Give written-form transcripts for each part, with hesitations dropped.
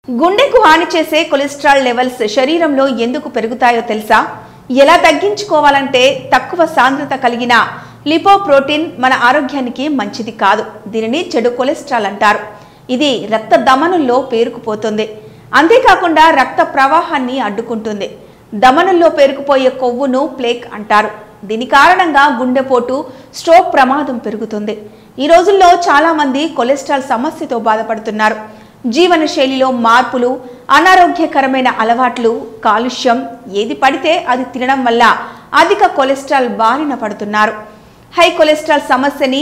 గుండెకు హాని చేసే కొలెస్ట్రాల్ లెవెల్స్ శరీరంలో ఎందుకు పెరుగుతాయో తెలుసా? ఎలా తగ్గించుకోవాలంటే తక్కువ సాంద్రత కలిగిన లిపోప్రోటీన్ మన ఆరోగ్యానికి మంచిది కాదు. దీనిని చెడు కొలెస్ట్రాల్ అంటారు. ఇది రక్త ధమనుల్లో పేరుకుపోతుంది. అంతేకాకుండా రక్త ప్రవాహాన్ని అడ్డుకుంటుంది. ధమనుల్లో పేరుకుపోయే కొవ్వును ప్లేక్ అంటారు. దీని కారణంగా గుండెపోటు, స్ట్రోక్ ప్రమాదం పెరుగుతుంది. ఈ రోజుల్లో చాలా మంది కొలెస్ట్రాల్ సమస్యతో బాధపడుతున్నారు. జీవన శైలిలో మార్పులు, అనారోగ్యకరమైన అలవాట్లు, కాలుష్యం ఏది పడితే అది తినడం వల్ల అధిక కొలెస్ట్రాల్ బారిన పడుతున్నారు. హై కొలెస్ట్రాల్ సమస్యని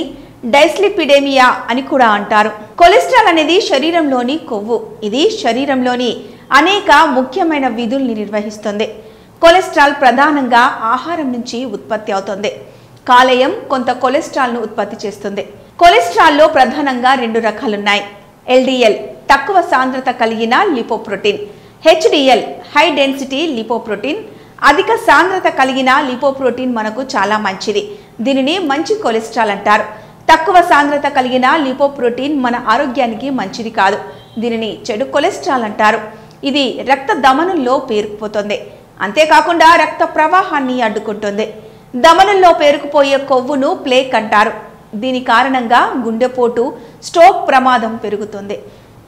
డైస్లిపిడేమియా అని కూడా అంటారు. కొలెస్ట్రాల్ అనేది శరీరంలోని కొవ్వు. ఇది శరీరంలోని అనేక ముఖ్యమైన విధుల్ని నిర్వహిస్తుంది. కొలెస్ట్రాల్ ప్రధానంగా ఆహారం నుంచి ఉత్పత్తి అవుతుంది. కాలేయం కొంత కొలెస్ట్రాల్ను ఉత్పత్తి చేస్తుంది. కొలెస్ట్రాల్లో ప్రధానంగా రెండు రకాలున్నాయి. ఎల్డిఎల్ తక్కువ సాంద్రత కలిగిన lipoprotein, HDL high density lipoprotein. అధిక సాంద్రత కలిగిన లిపోప్రోటీన్ మనకు చాలా మంచిది. దీనిని మంచి కొలెస్ట్రాల్ అంటారు. తక్కువ సాంద్రత కలిగిన లిపోప్రోటీన్ మన ఆరోగ్యానికి మంచిది కాదు. దీనిని చెడు కొలెస్ట్రాల్ అంటారు. ఇది రక్త ధమనుల్లో పేరుకుపోతుంది. అంతేకాకుండా రక్త ప్రవాహాన్ని అడ్డుకుంటుంది. ధమనుల్లో పేరుకుపోయే కొవ్వును ప్లేక్ అంటారు. దీని కారణంగా గుండెపోటు, స్ట్రోక్ ప్రమాదం పెరుగుతుంది.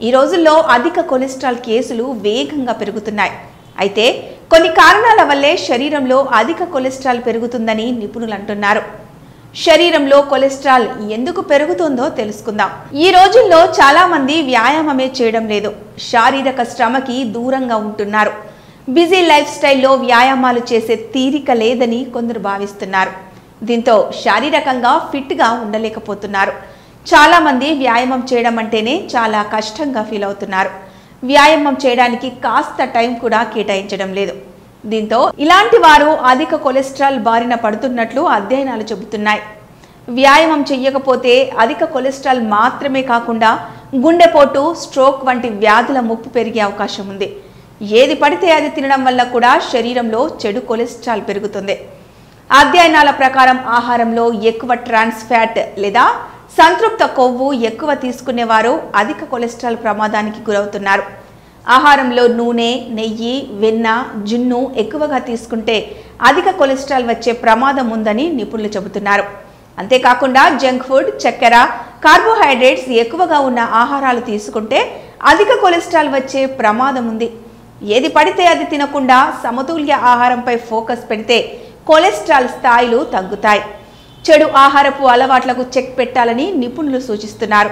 ఈ రోజుల్లో అధిక కొలెస్ట్రాల్ కేసులు వేగంగా పెరుగుతున్నాయి. అయితే కొన్ని కారణాల వల్లే శరీరంలో అధిక కొలెస్ట్రాల్ పెరుగుతుందని నిపుణులు అంటున్నారు. శరీరంలో కొలెస్ట్రాల్ ఎందుకు పెరుగుతుందో తెలుసుకుందాం. ఈ రోజుల్లో చాలా మంది వ్యాయామమే చేయడం లేదు. శారీరక శ్రమకి దూరంగా ఉంటున్నారు. బిజీ లైఫ్ స్టైల్లో వ్యాయామాలు చేసే తీరిక లేదని కొందరు భావిస్తున్నారు. దీంతో శారీరకంగా ఫిట్గా ఉండలేకపోతున్నారు. చాలా మంది వ్యాయామం చేయడం అంటేనే చాలా కష్టంగా ఫీల్ అవుతున్నారు. వ్యాయామం చేయడానికి కాస్త టైం కూడా కేటాయించడం లేదు. దీంతో ఇలాంటి వారు అధిక కొలెస్ట్రాల్ బారిన పడుతున్నట్లు అధ్యయనాలు చెబుతున్నాయి. వ్యాయామం చేయకపోతే అధిక కొలెస్ట్రాల్ మాత్రమే కాకుండా గుండెపోటు, స్ట్రోక్ వంటి వ్యాధుల ముప్పు పెరిగే అవకాశం ఉంది. ఏది పడితే అది తినడం వల్ల కూడా శరీరంలో చెడు కొలెస్ట్రాల్ పెరుగుతుంది. అధ్యయనాల ప్రకారం ఆహారంలో ఎక్కువ ట్రాన్స్ ఫ్యాట్ లేదా సంతృప్త కొవ్వు ఎక్కువ తీసుకునేవారు అధిక కొలెస్ట్రాల్ ప్రమాదానికి గురవుతున్నారు. ఆహారంలో నూనె, నెయ్యి, వెన్న, జున్ను ఎక్కువగా తీసుకుంటే అధిక కొలెస్ట్రాల్ వచ్చే ప్రమాదం ఉందని నిపుణులు చెబుతున్నారు. అంతేకాకుండా జంక్ ఫుడ్, చక్కెర, కార్బోహైడ్రేట్స్ ఎక్కువగా ఉన్న ఆహారాలు తీసుకుంటే అధిక కొలెస్ట్రాల్ వచ్చే ప్రమాదం ఉంది. ఏది పడితే అది తినకుండా సమతుల్య ఆహారంపై ఫోకస్ పెడితే కొలెస్ట్రాల్ స్థాయిలు తగ్గుతాయి. చెడు ఆహారపు అలవాట్లకు చెక్ పెట్టాలని నిపుణులు సూచిస్తున్నారు.